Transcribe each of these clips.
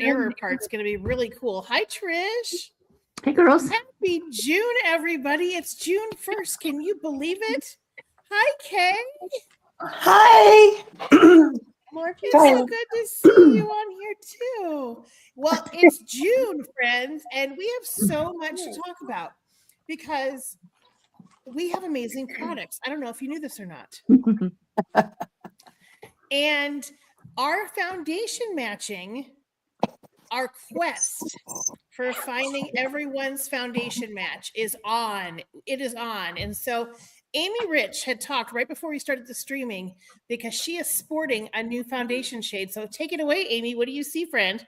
error part's going to be really cool. Hi, Trish. Hey, girls. Happy June, everybody. It's June 1st. Can you believe it? Hi, Kay. Hi. It's so good to see you on here, too. Well, it's June, friends, and we have so much to talk about because we have amazing products. I don't know if you knew this or not. And our foundation matching, our quest for finding everyone's foundation match is on. It is on. And so Amy Rich had talked right before we started the streaming because she is sporting a new foundation shade. So take it away, Amy. What do you see, friend?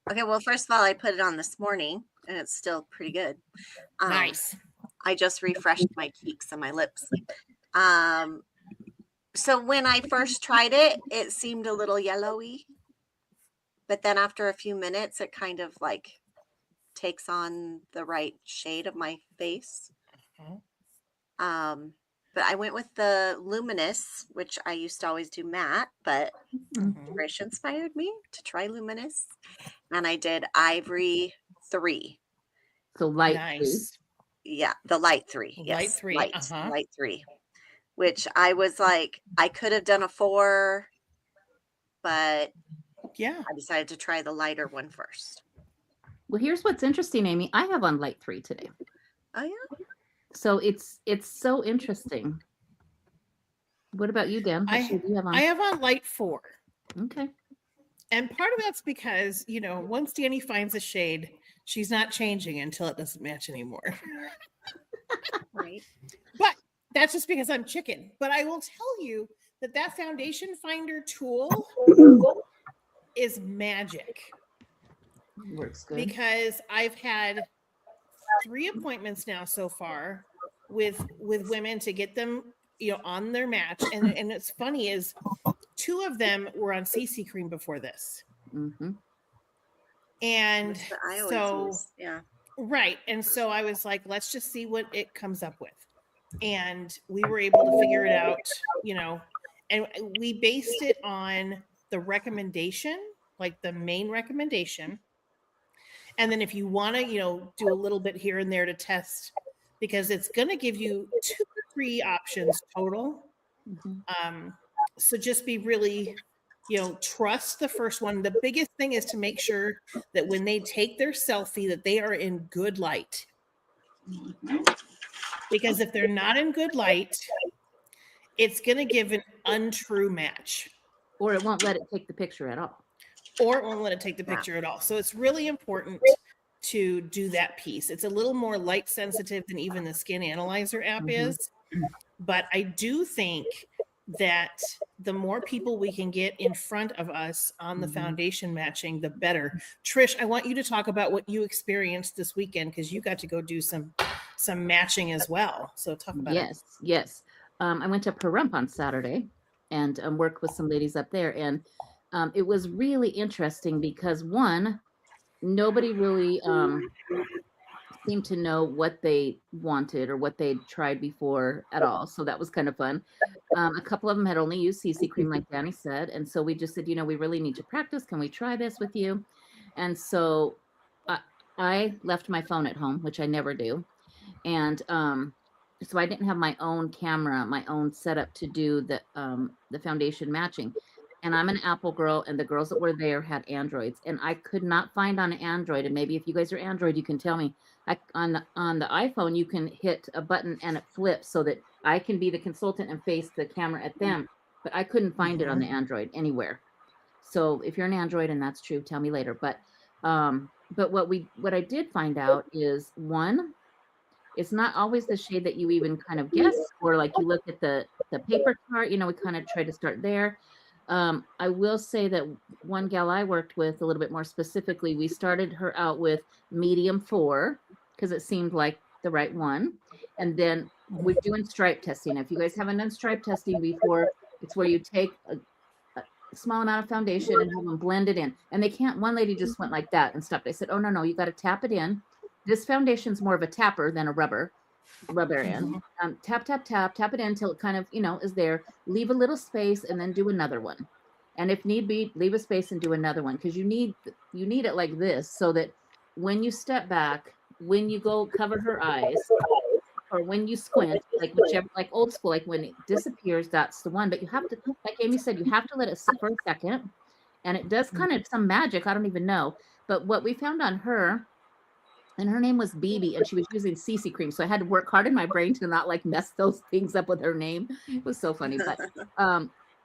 Okay, well, first of all, I put it on this morning and it's still pretty good. Nice. I just refreshed my cheeks and my lips. So when I first tried it, it seemed a little yellowy. But then after a few minutes, it kind of like takes on the right shade of my face. Okay. But I went with the Luminous, which I used to always do matte, but Trish inspired me to try Luminous. And I did Ivory 3. So light. Nice. Yeah, the light 3. Yes, Light 3. Light 3. Which I was like, I could have done a 4, but yeah, I decided to try the lighter one first. Well, here's what's interesting, Amy. I have on light 3 today. Oh yeah. So it's so interesting. What about you, Dan? I have on light 4. Okay. And part of that's because, you know, once Danny finds a shade, she's not changing until it doesn't match anymore. Right. But that's just because I'm chicken. But I will tell you that foundation finder tool is magic. Works good. Because I've had 3 appointments now so far with women to get them, you know, on their match. And it's funny is 2 of them were on CC cream before this. And so use. Yeah. Right. And so I was like, let's just see what it comes up with. And we were able to figure it out, you know, and we based it on the recommendation, like the main recommendation. And then if you want to, you know, do a little bit here and there to test, because it's going to give you 2 or 3 options total. So just be really, you know, trust the first one. The biggest thing is to make sure that when they take their selfie, that they are in good light. Because if they're not in good light, it's going to give an untrue match. Or it won't let it take the picture at all. Or it won't let it take the picture at all. So it's really important to do that piece. It's a little more light sensitive than even the Skin Analyzer app is. But I do think that the more people we can get in front of us on the foundation matching, the better. Trish, I want you to talk about what you experienced this weekend because you got to go do some matching as well. So talk about it. Yes. I went to Pahrump on Saturday and worked with some ladies up there. And it was really interesting because one, nobody really seemed to know what they wanted or what they'd tried before at all. So that was kind of fun. A couple of them had only used CC cream, like Danny said. And so we just said, you know, we really need to practice. Can we try this with you? And so I left my phone at home, which I never do. And so I didn't have my own camera, my own setup to do the foundation matching. And I'm an Apple girl, and the girls that were there had Androids, and I could not find on Android. And maybe if you guys are Android, you can tell me. On the iPhone, you can hit a button and it flips so that I can be the consultant and face the camera at them. But I couldn't find it on the Android anywhere. So if you're an Android and that's true, tell me later. But what I did find out is one, it's not always the shade that you even kind of guess, or like you look at the paper chart. You know, we kind of try to start there. I will say that one gal I worked with a little bit more specifically, we started her out with medium 4 because it seemed like the right one. And then we're doing stripe testing. If you guys haven't done stripe testing before, it's where you take a small amount of foundation and have them blend it in. And they can't, one lady just went like that and stopped. I said, oh, no, you got to tap it in. This foundation's more of a tapper than a rubber in. Tap it in until it kind of, you know, is there. Leave a little space and then do another one. And if need be, leave a space and do another one, because you need it like this, so that when you step back, when you go cover her eyes, or when you squint, like whichever, like old school, like when it disappears, that's the one. But you have to, like Amy said, you have to let it sit for a second, and it does kind of some magic. I don't even know. But what we found on her, and her name was BB, and she was using CC cream, so I had to work hard in my brain to not like mess those things up with her name. It was so funny,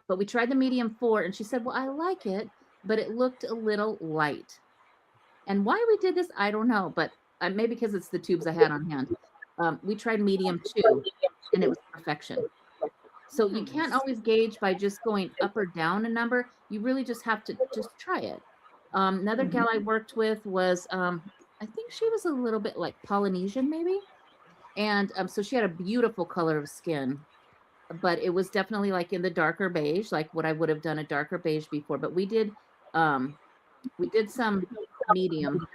but we tried the medium 4, and she said, "Well, I like it, but it looked a little light." And why we did this, I don't know, but maybe because it's the tubes I had on hand. We tried medium 2, and it was perfection. So you can't always gauge by just going up or down a number. You really just have to just try it. Another gal I worked with was, I think she was a little bit like Polynesian, maybe. And so she had a beautiful color of skin, but it was definitely like in the darker beige, like what I would have done a darker beige before. But we did some medium.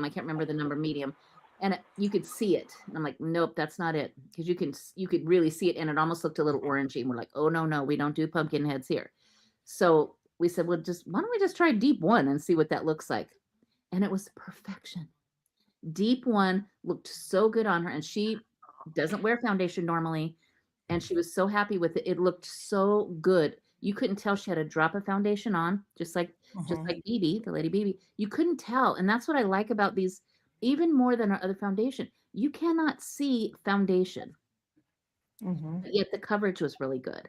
I can't remember the number, medium. And you could see it. And I'm like, nope, that's not it. Because you could really see it. And it almost looked a little orangey. And we're like, oh, no, we don't do pumpkin heads here. So we said, well, why don't we just try deep 1 and see what that looks like? And it was perfection. Deep 1 looked so good on her. And she doesn't wear foundation normally. And she was so happy with it. It looked so good. You couldn't tell she had a drop of foundation on, just like BB, the lady BB. You couldn't tell. And that's what I like about these, even more than our other foundation. You cannot see foundation. But yet the coverage was really good.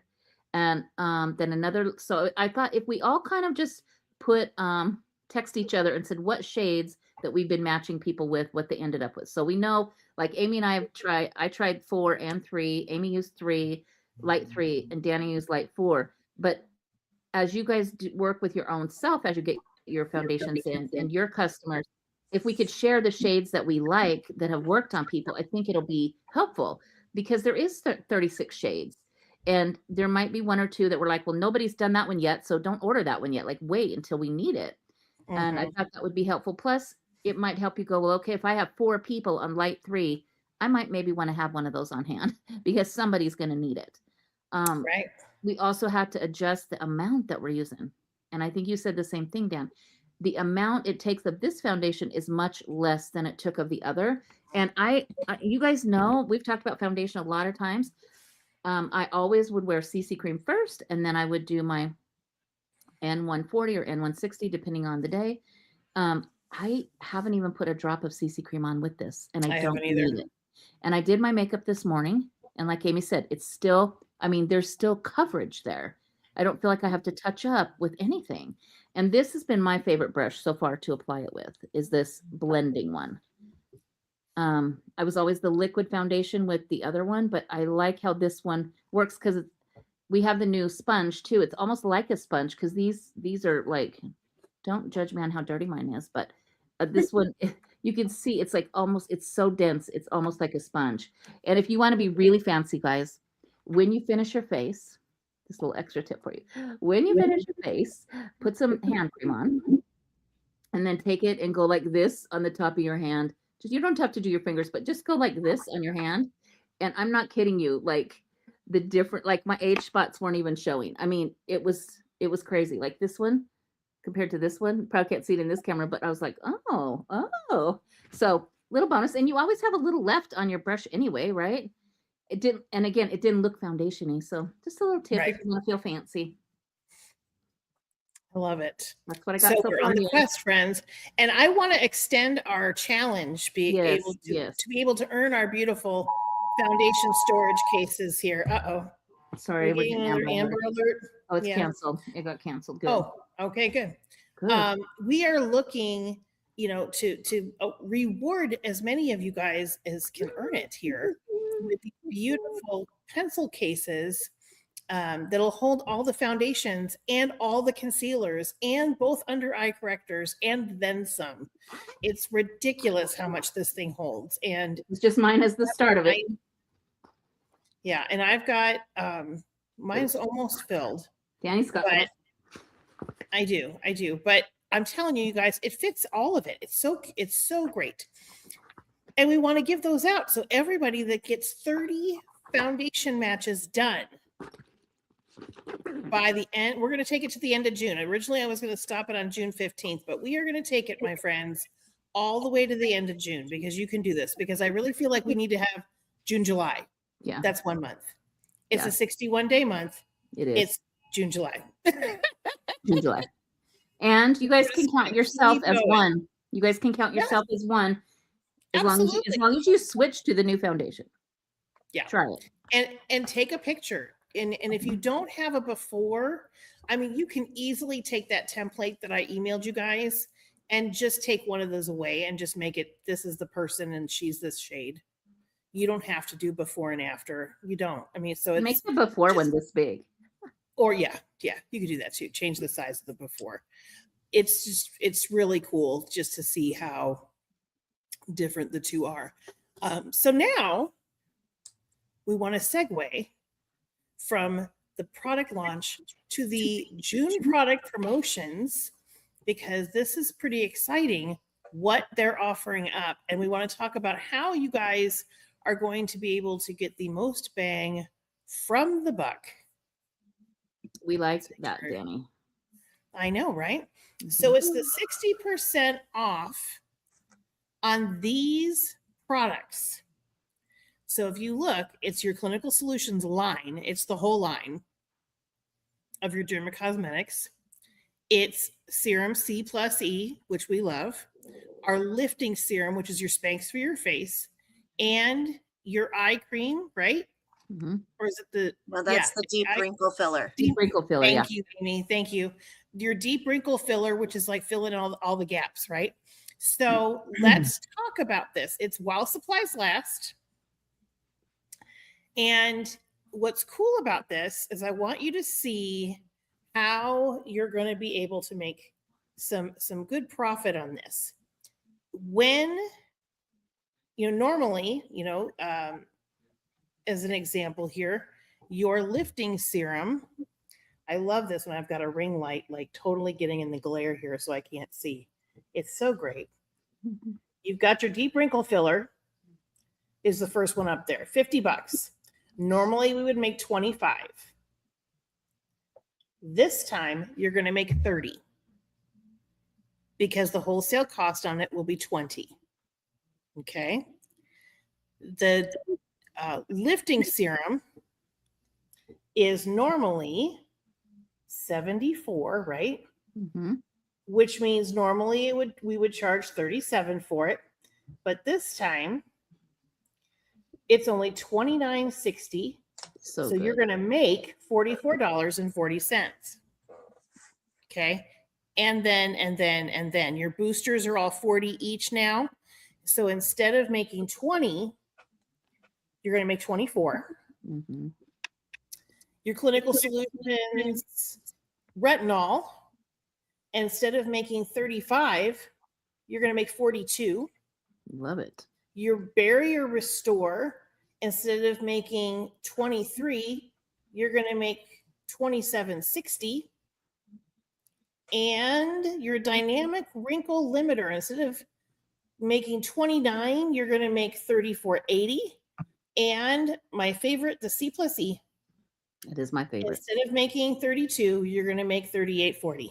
And then another, so I thought if we all kind of just text each other and said what shades that we've been matching people with, what they ended up with. So we know, like Amy and I tried 4 and 3. Amy used 3, light 3, and Danny used light 4. But as you guys work with your own self, as you get your foundations in and your customers, if we could share the shades that we like that have worked on people, I think it'll be helpful, because there is 36 shades. And there might be 1 or 2 that were like, well, nobody's done that one yet, so don't order that one yet. Like, wait until we need it. And I thought that would be helpful. Plus, it might help you go, well, okay, if I have 4 people on light 3, I might maybe want to have one of those on hand because somebody's going to need it. Right. We also had to adjust the amount that we're using. And I think you said the same thing, Dan. The amount it takes of this foundation is much less than it took of the other. And you guys know, we've talked about foundation a lot of times. I always would wear CC cream first, and then I would do my N140 or N160, depending on the day. I haven't even put a drop of CC cream on with this, and I don't need it. And I did my makeup this morning, and like Amy said, it's still, there's still coverage there. I don't feel like I have to touch up with anything. And this has been my favorite brush so far to apply it with, is this blending one. I was always the liquid foundation with the other one, but I like how this one works because we have the new sponge too. It's almost like a sponge because these are like, don't judge me on how dirty mine is, but this one, you can see it's like it's so dense. It's almost like a sponge. And if you want to be really fancy, guys, when you finish your face, this little extra tip for you. When you finish your face, put some hand cream on and then take it and go like this on the top of your hand. You don't have to do your fingers, but just go like this on your hand. And I'm not kidding you. Like the different, like my age spots weren't even showing. It was crazy. Like this one compared to this one, probably can't see it in this camera, but I was like, oh. So little bonus. And you always have a little left on your brush anyway, right? It didn't look foundation-y. So just a little tip if you want to feel fancy. I love it. That's what I got. So we're on the quest, friends, and I want to extend our challenge, be able to earn our beautiful foundation storage cases here. Sorry, we're getting another Amber Alert. Oh, it's canceled. It got canceled. Good. Oh, okay, good. We are looking, to reward as many of you guys as can earn it here with these beautiful pencil cases. That'll hold all the foundations and all the concealers and both under eye correctors and then some. It's ridiculous how much this thing holds. And it's just mine as the start of it. Yeah. And I've got, mine's almost filled. Danny's got it. I do. But I'm telling you guys, it fits all of it. It's so great. And we want to give those out. So everybody that gets 30 foundation matches done by the end, we're going to take it to the end of June. Originally, I was going to stop it on June 15th, but we are going to take it, my friends, all the way to the end of June because you can do this. Because I really feel like we need to have June, July. Yeah, That's 1 month. It's Yeah. a 61-day month. it is. It's June, July. June, July. And you guys can count yourself keep as going. one. You guys can count Yeah. yourself as one as Absolutely. long as you switch to the new foundation. Yeah. Try it. And take a picture. And if you don't have a before, I mean, you can easily take that template that I emailed you guys and just take one of those away and just make it, this is the person and she's this shade. You don't have to do before and after. You don't. I mean, so Make it's, the before just- one this big. or yeah, you could do that too. Change the size of the before. It's really cool just to see how different the two are. So now we want to segue from the product launch to the June product promotions, because this is pretty exciting what they're offering up. And we want to talk about how you guys are going to be able to get the most bang from the buck. We like that, Danny. I know, right? So it's the 60% off on these products. So if you look, it's your Clinical Solutions line. It's the whole line of your dermacosmetics. It's Serum C plus E, which we love. Our lifting serum, which is your Spanx for your face, and your eye cream, right? Mhm. Or is it the Well, that's yeah, the deep wrinkle filler. Deep wrinkle filler. Yeah. Thank you, Amy. Thank you. Your deep wrinkle filler, which is like filling all the gaps, right? So let's talk about this. It's while supplies last. And what's cool about this is I want you to see how you're going to be able to make some good profit on this. When, normally, as an example here, your lifting serum, I love this when I've got a ring light, like totally getting in the glare here so I can't see. It's so great. You've got your deep wrinkle filler is the first one up there, $50. Normally we would make 25. This time you're going to make 30 because the wholesale cost on it will be 20. Okay. The lifting serum is normally 74, right? Mhm. Which means normally we would charge 37 for it, but this time it's only $29.60. So you're going to make $44.40. Okay. And then your boosters are all 40 each now. So instead of making 20, you're going to make 24. Mhm. Your Clinical Solutions retinol, instead of making 35, you're going to make 42. Love it. Your Barrier Restore, instead of making 23, you're going to make 27.60. And your Dynamic Wrinkle Limiter, instead of making 29, you're going to make 34.80. And my favorite, the C plus E, It is my favorite. instead of making 32, you're going to make 38.40.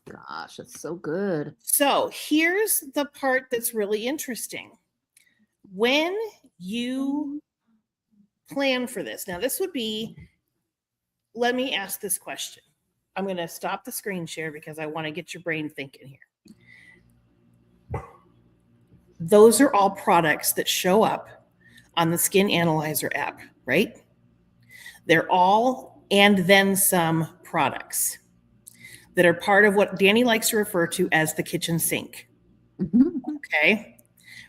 Gosh, it's so good. So here's the part that's really interesting. When you plan for this, now this would be, let me ask this question. I'm going to stop the screen share because I want to get your brain thinking here. Those are all products that show up on the Skin Analyzer app, right? They're all and then some products that are part of what Danny likes to refer to as the kitchen sink. Mhm. Okay.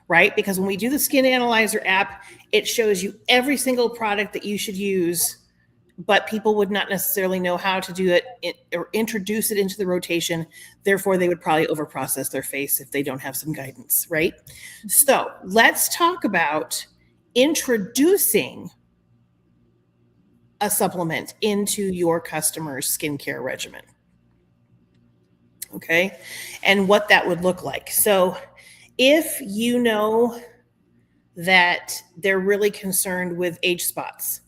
Right? Because when we do the Skin Analyzer app, it shows you every single product that you should use, but people would not necessarily know how to do it or introduce it into the rotation. Therefore, they would probably overprocess their face if they don't have some guidance, right? So let's talk about introducing a supplement into your customer's skincare regimen. Okay. And what that would look like. So if you know that they're really concerned with age spots,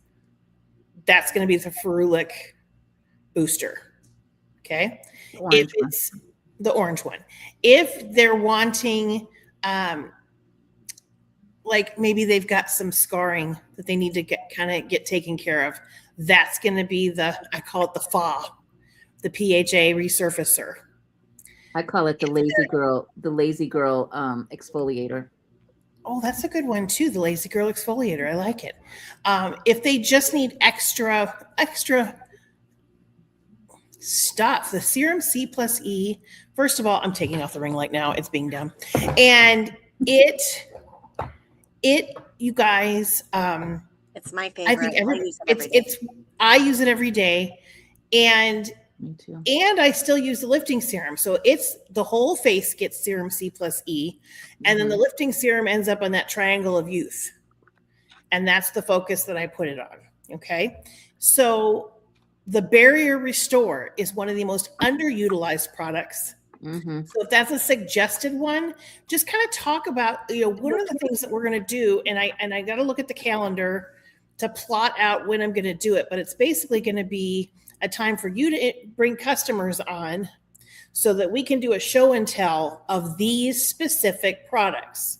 that's going to be the ferulic booster. Okay. The If orange one. it's the orange one, if they're wanting, like maybe they've got some scarring that they need to get taken care of, that's going to be I call it the FA, the PHA resurfacer. I call it the lazy girl exfoliator. Oh, that's a good one too. The Lazy Girl exfoliator. I like it. If they just need extra stuff, the Serum C plus E. First of all, I'm taking off the ring light now. It's being done. And you guys, It's my favorite. I think I use it every day. I use it every day. And Me too. And I still use the lifting serum. So it's the whole face gets Serum C plus E. And then the lifting serum ends up on that triangle of youth. And that's the focus that I put it on. Okay. So the Barrier Restore is one of the most underutilized products. Mm-hmm. So if that's a suggested one, just kind of talk about, what are the things that we're going to do? And I got to look at the calendar to plot out when I'm going to do it. But it's basically going to be a time for you to bring customers on so that we can do a show and tell of these specific products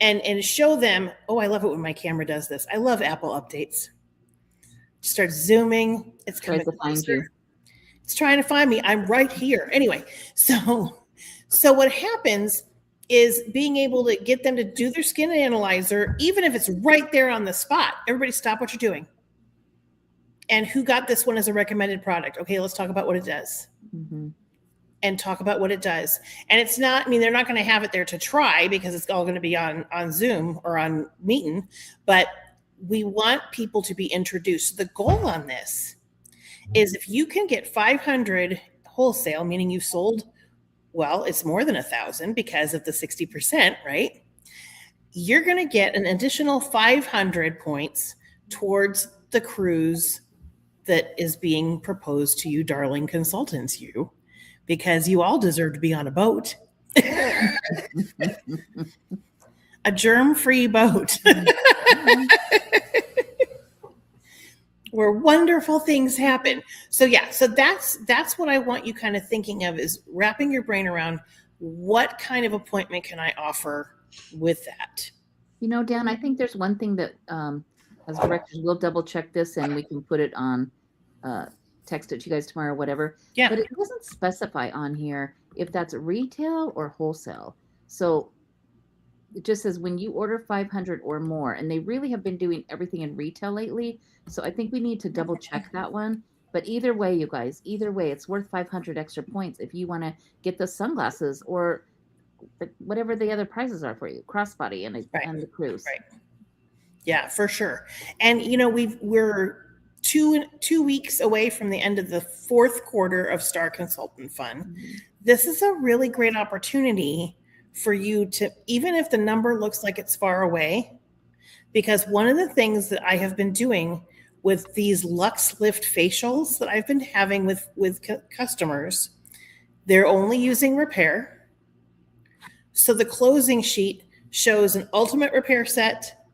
and show them. Oh, I love it when my camera does this. I love Apple updates. Start zooming. It's Tries coming to find closer. you. It's trying to find me. I'm right here. Anyway, so what happens is being able to get them to do their skin analyzer, even if it's right there on the spot. Everybody stop what you're doing. And who got this one as a recommended product? Okay, let's talk about what it does. Mm-hmm. And talk about what it does. And it's not, they're not going to have it there to try because it's all going to be on Zoom or on Meetin, but we want people to be introduced. The goal on this is if you can get 500 wholesale, meaning you sold, well, it's more than 1,000 because of the 60%, right? You're going to get an additional 500 points towards the cruise that is being proposed to you, darling consultants, because you all deserve to be on a boat. A germ-free boat. Where wonderful things happen. So that's what I want you kind of thinking of, is wrapping your brain around what kind of appointment can I offer with that. Dan, I think there's one thing that as directors, we'll double check this and we can put it on, text it to you guys tomorrow or whatever. Yeah. But it doesn't specify on here if that's retail or wholesale. So it just says when you order 500 or more, and they really have been doing everything in retail lately. So I think we need to double check that one. But either way, you guys, it's worth 500 extra points if you want to get the sunglasses or whatever the other prizes are for you, crossbody and the cruise. Right. Yeah, for sure. And we're 2 weeks away from the end of the fourth quarter of Star Consultant Fund. Mm-hmm. This is a really great opportunity for you to, even if the number looks like it's far away, because one of the things that I have been doing with these Luxe Lift facials that I've been having with customers, they're only using repair. So the closing sheet shows an ultimate repair set,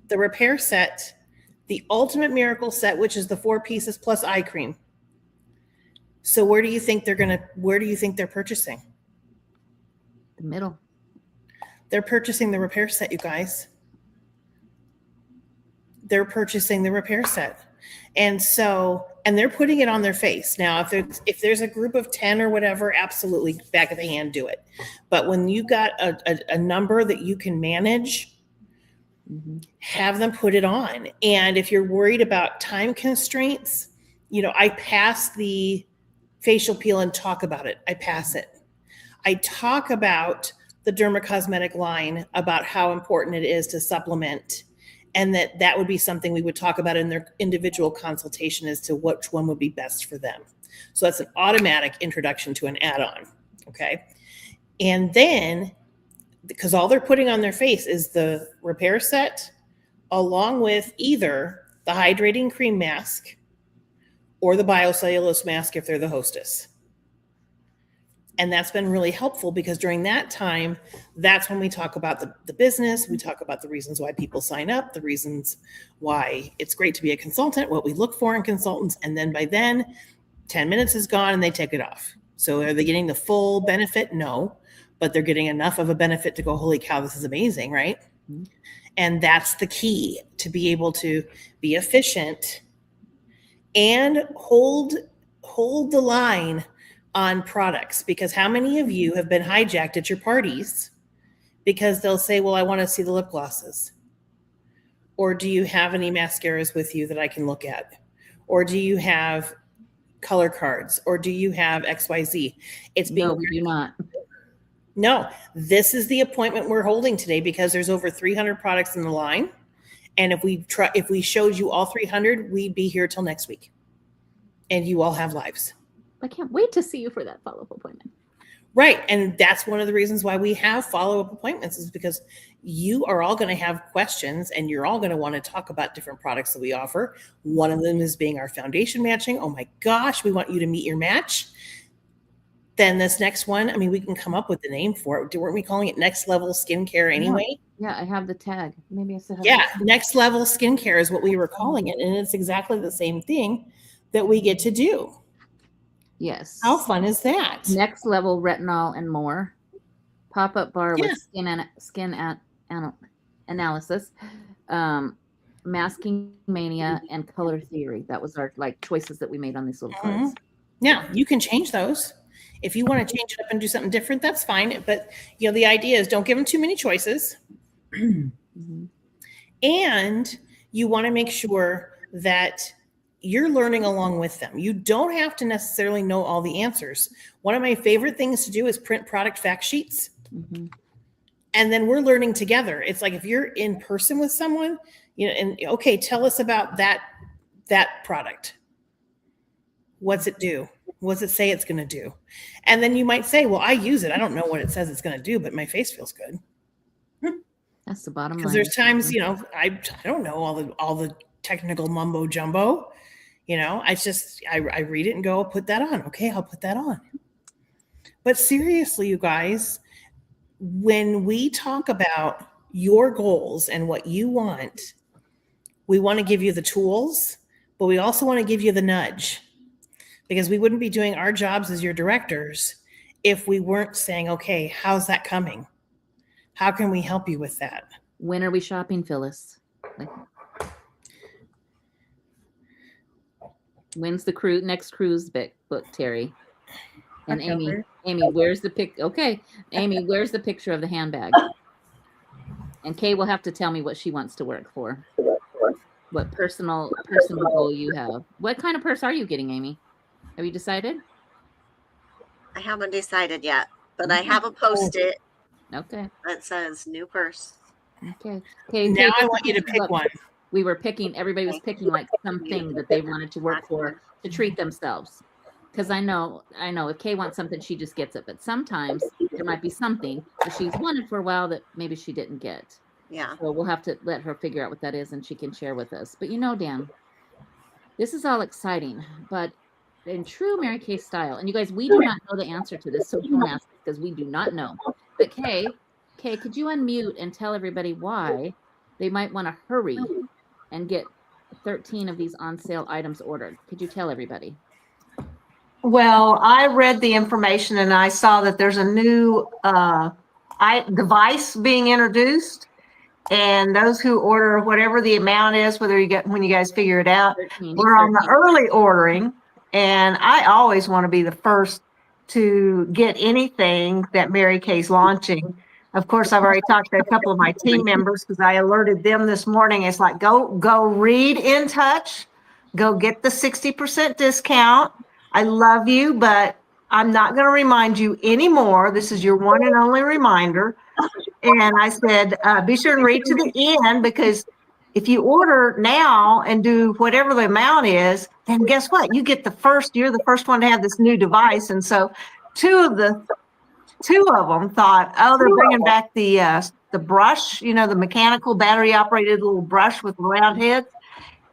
the repair set, the ultimate miracle set, which is the 4 pieces plus eye cream. So where do you think they're purchasing? The middle. They're purchasing the repair set, you guys. They're purchasing the repair set. And they're putting it on their face. Now, if there's a group of 10 or whatever, absolutely, back of the hand, do it. But when you got a number that you can manage, mm-hmm. have them put it on. And if you're worried about time constraints, I pass the facial peel and talk about it. I pass it. I talk about the dermacosmetic line, about how important it is to supplement, and that would be something we would talk about in their individual consultation as to which one would be best for them. So that's an automatic introduction to an add-on, okay? And then, because all they're putting on their face is the repair set, along with either the hydrating cream mask or the biocellulose mask if they're the hostess. And that's been really helpful because during that time, that's when we talk about the business. We talk about the reasons why people sign up, the reasons why it's great to be a consultant, what we look for in consultants. And then by then, 10 minutes is gone and they take it off. So are they getting the full benefit? No, but they're getting enough of a benefit to go, holy cow, this is amazing, right? Mhm. And that's the key, to be able to be efficient and hold the line on products. Because how many of you have been hijacked at your parties because they'll say, well, I want to see the lip glosses. Or do you have any mascaras with you that I can look at? Or do you have color cards? Or do you have XYZ? It's being No, we do not. no, this is the appointment we're holding today because there's over 300 products in the line. And if we showed you all 300, we'd be here till next week. And you all have lives. I can't wait to see you for that follow-up appointment. Right. And that's one of the reasons why we have follow-up appointments, is because you are all going to have questions and you're all going to want to talk about different products that we offer. One of them is being our foundation matching. Oh my gosh, we want you to meet your match. Then this next one, I mean, we can come up with the name for it. Weren't we calling it Next Level Skincare anyway? Yeah, I have the tag. Maybe I said Yeah, Next Level Skincare is what we were calling it. And it's exactly the same thing that we get to do. Yes. How fun is that? Next Level Retinol and More. Pop-up bar Yeah. with skin analysis. Masking Mania and Color Theory. That was our choices that we made on these little cards. Now, you can change those. If you want to change it up and do something different, that's fine. But the idea is don't give them too many choices. Mhm. And you want to make sure that you're learning along with them. You don't have to necessarily know all the answers. One of my favorite things to do is print product fact sheets. Mhm. And then we're learning together. It's like if you're in person with someone, and okay, tell us about that product. What's it do? What's it say it's going to do? And then you might say, well, I use it. I don't know what it says it's going to do, but my face feels good. That's the bottom Because line. there's times, I don't know all the technical mumbo jumbo. I read it and go, put that on. Okay, I'll put that on. But seriously, you guys, when we talk about your goals and what you want, we want to give you the tools, but we also want to give you the nudge, because we wouldn't be doing our jobs as your directors if we weren't saying, okay, how's that coming? How can we help you with that? When are we shopping, Phyllis? When's the next cruise book, Terry? And Amy, where's the pic? Okay, Amy, where's the picture of the handbag? And Kay will have to tell me what she wants to work for. What personal goal you have? What kind of purse are you getting, Amy? Have you decided? I haven't decided yet, but I have a Post-it Okay. that says new purse. Okay. Now I want you to pick one. We were picking. Everybody was picking something that they wanted to work for to treat themselves. Because I know if Kay wants something, she just gets it. But sometimes there might be something that she's wanted for a while that maybe she didn't get. Yeah. So we'll have to let her figure out what that is, and she can share with us. But Dan, this is all exciting, but in true Mary Kay style, and you guys, we do not know the answer to this, so don't ask because we do not know. But Kay, could you unmute and tell everybody why they might want to hurry and get 13 of these on sale items ordered? Could you tell everybody? Well, I read the information and I saw that there's a new device being introduced, and those who order whatever the amount is, when you guys figure it out, 13. we're on the early ordering, and I always want to be the first to get anything that Mary Kay's launching. Of course, I've already talked to a couple of my team members because I alerted them this morning. It's like, go read In Touch, go get the 60% discount. I love you, but I'm not going to remind you anymore. This is your one and only reminder. And I said, be sure and read to the end, because if you order now and do whatever the amount is, then guess what? You're the first one to have this new device. And so two of them thought, oh, they're bringing back the brush, the mechanical battery operated little brush with round heads.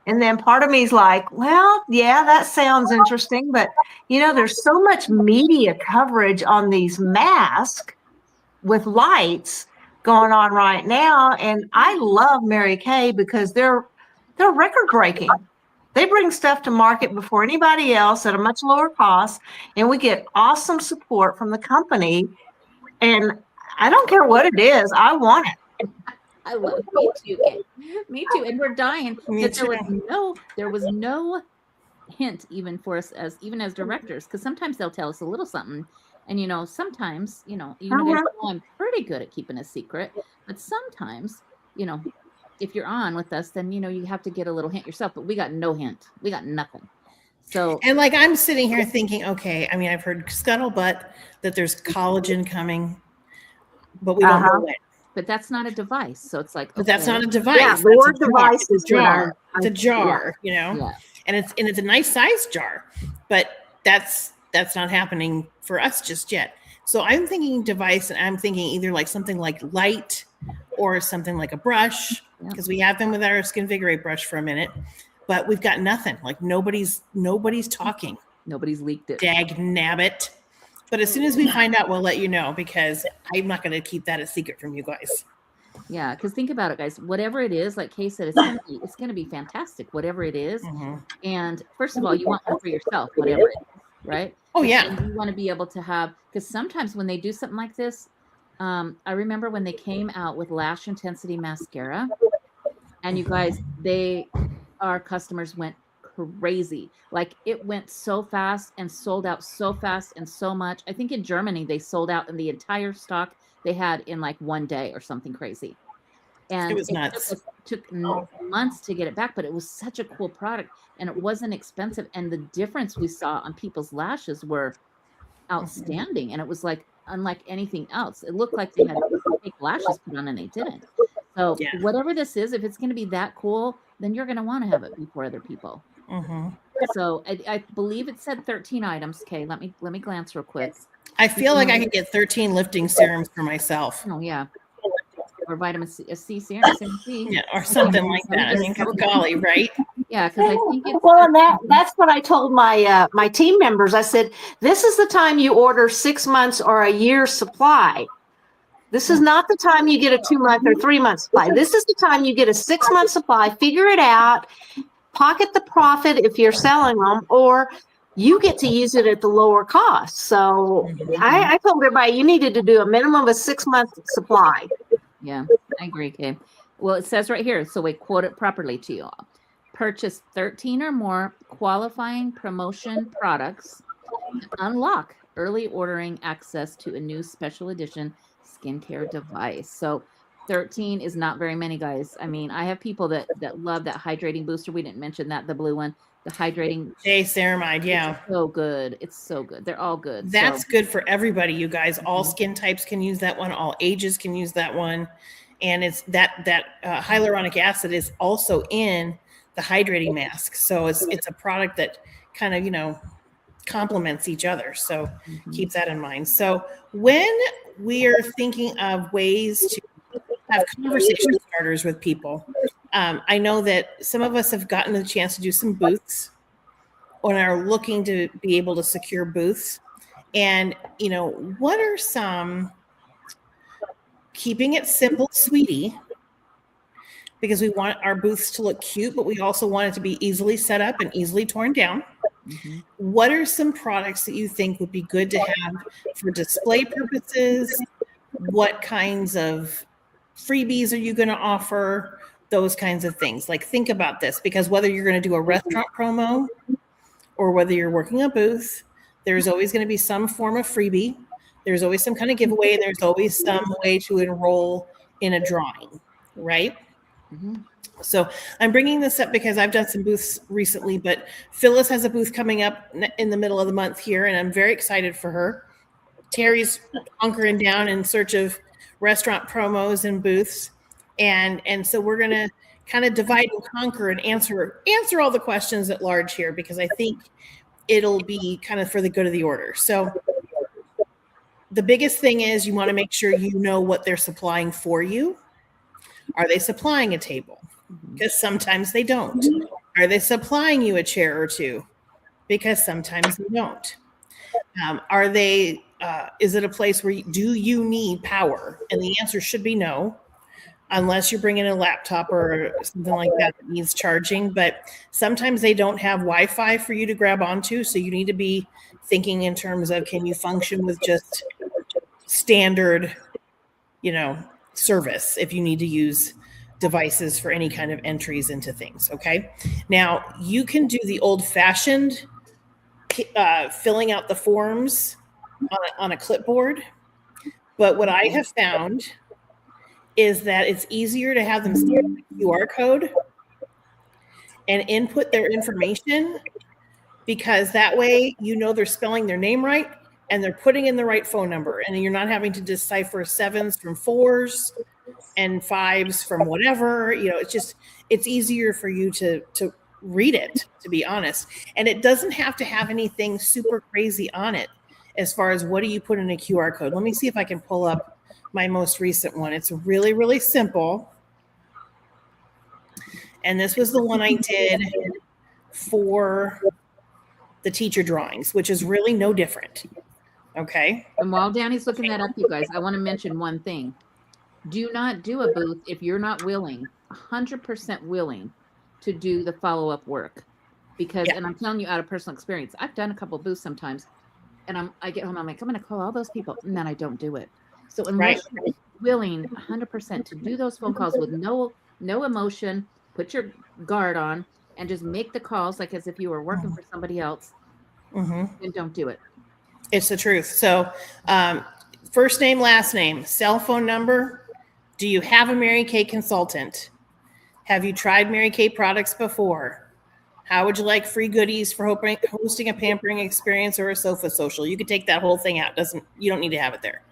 And then part of me is like, well, yeah, that sounds interesting. But, there's so much media coverage on these masks with lights going on right now. And I love Mary Kay because they're record breaking. They bring stuff to market before anybody else at a much lower cost, and we get awesome support from the company. And I don't care what it is, I want it. I love it. Me too, Kate. Me too. And we're dying. Me That too. there was no hint even for us as directors, because sometimes they'll tell us a little something. And sometimes, you guys know I'm pretty good at keeping a secret, but sometimes, if you're on with us, then you have to get a little hint yourself. But we got no hint. We got nothing. So And like I'm sitting here thinking, okay, I mean, I've heard scuttlebutt that there's collagen coming, but we don't know when. but that's not a device. So it's like, But that's okay. not a device. Yeah, That's the word a jar. device It's a is jar. there. It's a jar, Yeah. and it's a nice size jar, but that's not happening for us just yet. So I'm thinking device, and I'm thinking either like something like light or something like a brush, because we have been with our Skinvigorate brush for a minute, but we've got nothing. Like nobody's talking. Nobody's leaked it. Dag nabbit. But as soon as we find out, we'll let you know, because I'm not going to keep that a secret from you guys. Yeah, because think about it, guys. Whatever it is, like Kay said, it's gonna be fantastic. Whatever it is, and first of all, you want one for yourself, whatever it is, right? Oh yeah. And you want to be able to have, because sometimes when they do something like this, I remember when they came out with Lash Intensity Mascara, and you guys, our customers went crazy. Like it went so fast and sold out so fast and so much. I think in Germany they sold out in the entire stock they had in like one day or something crazy. And It was nuts. took months to get it back, but it was such a cool product and it wasn't expensive. And the difference we saw on people's lashes were outstanding. And it was like unlike anything else. It looked like they had fake lashes put on and they didn't. So Yeah. whatever this is, if it's going to be that cool, then you're going to want to have it before other people. So I believe it said 13 items. Okay, let me glance real quick. I feel like I could get 13 lifting serums for myself. Oh yeah, or vitamin C serum, C. Yeah, or something like that. I mean, good golly, right? Yeah, because I think it's Well, and that's what I told my my team members. I said, this is the time you order 6 months or a year's supply. This is not the time you get a 2 month or 3 month supply. This is the time you get a 6 month supply, figure it out, pocket the profit if you're selling them, or you get to use it at the lower cost. So I told everybody you needed to do a minimum of a 6 month supply. Yeah, I agree, Kay. Well, it says right here, so we quote it properly to you all. Purchase 13 or more qualifying promotion products to unlock early ordering access to a new special edition skincare device. So 13 is not very many, guys. I mean, I have people that love that hydrating booster. We didn't mention that, the blue one, the hydrating. Day ceramide, yeah. So good. It's so good. They're all good. That's So, good for everybody, you guys. All skin types can use that one. All ages can use that one. And it's that hyaluronic acid is also in the hydrating mask. So it's a product that kind of, complements each other. So keep that in mind. So when we are thinking of ways to have conversation starters with people, I know that some of us have gotten the chance to do some booths or are looking to be able to secure booths. And, what are some, keeping it simple, sweetie, because we want our booths to look cute, but we also want it to be easily set up and easily torn down. What are some products that you think would be good to have for display purposes? What kinds of freebies are you going to offer? Those kinds of things. Like, think about this, because whether you're going to do a restaurant promo or whether you're working a booth, there's always going to be some form of freebie. There's always some kind of giveaway. There's always some way to enroll in a drawing, right? So I'm bringing this up because I've done some booths recently, but Phyllis has a booth coming up in the middle of the month here, and I'm very excited for her. Terry's hunkering down in search of restaurant promos and booths. And so we're going to kind of divide and conquer and answer all the questions at large here, because I think it'll be kind of for the good of the order. So the biggest thing is you want to make sure you know what they're supplying for you. Are they supplying a table? Because sometimes they don't. Are they supplying you a chair or two? Because sometimes they don't. Are they? Is it a place where do you need power? And the answer should be no. unless you're bringing a laptop or something like that that needs charging. But sometimes they don't have Wi-Fi for you to grab onto, so you need to be thinking in terms of, can you function with just standard, service if you need to use devices for any kind of entries into things. Okay. Now you can do the old-fashioned filling out the forms on a clipboard, but what I have found is that it's easier to have them scan the QR code and input their information, because that way they're spelling their name right and they're putting in the right phone number, and you're not having to decipher 7s from 4s and 5s from whatever. It's easier for you to read it, to be honest. And it doesn't have to have anything super crazy on it as far as what do you put in a QR code. Let me see if I can pull up my most recent one. It's really, really simple. And this was the one I did for the teacher drawings, which is really no different. Okay. And while Danny's looking that up, you guys, I want to mention one thing. Do not do a booth if you're not willing, 100% willing to do the follow-up work. Because, and I'm telling you out of personal experience, I've done a couple of booths sometimes, and I get home, I'm like, I'm going to call all those people, and then I don't do it. So unless you're willing 100% to do those phone calls with no emotion, put your guard on, and just make the calls like as if you were working for somebody else, then don't do it. It's the truth. So first name, last name, cell phone number. Do you have a Mary Kay consultant? Have you tried Mary Kay products before? How would you like free goodies for hosting a pampering experience or a sofa social? You could take that whole thing out. You don't need to have it there.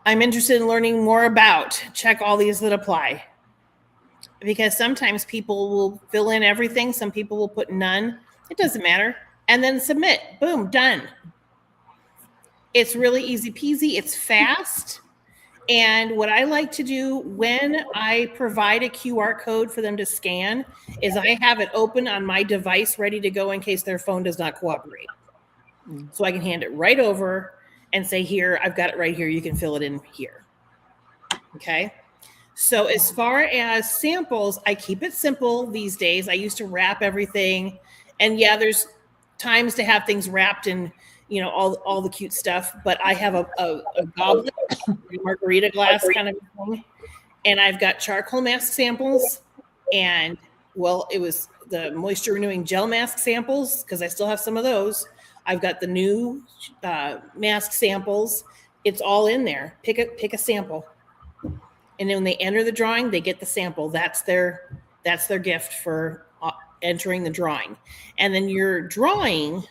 I'm interested in learning more about. Check all these that apply. Because sometimes people will fill in everything. Some people will put none. It doesn't matter. And then submit. Boom, done. It's really easy peasy. It's fast. And what I like to do when I provide a QR code for them to scan is I have it open on my device ready to go in case their phone does not cooperate. So I can hand it right over and say, here, I've got it right here. You can fill it in here. Okay. So as far as samples, I keep it simple these days. I used to wrap everything. And yeah, there's times to have things wrapped in, all the cute stuff. But I have a goblet, margarita glass kind of thing. And I've got charcoal mask samples. And, it was the moisture renewing gel mask samples because I still have some of those. I've got the new mask samples. It's all in there. Pick a sample. And then when they enter the drawing, they get the sample. That's their gift for entering the drawing. And then your drawing,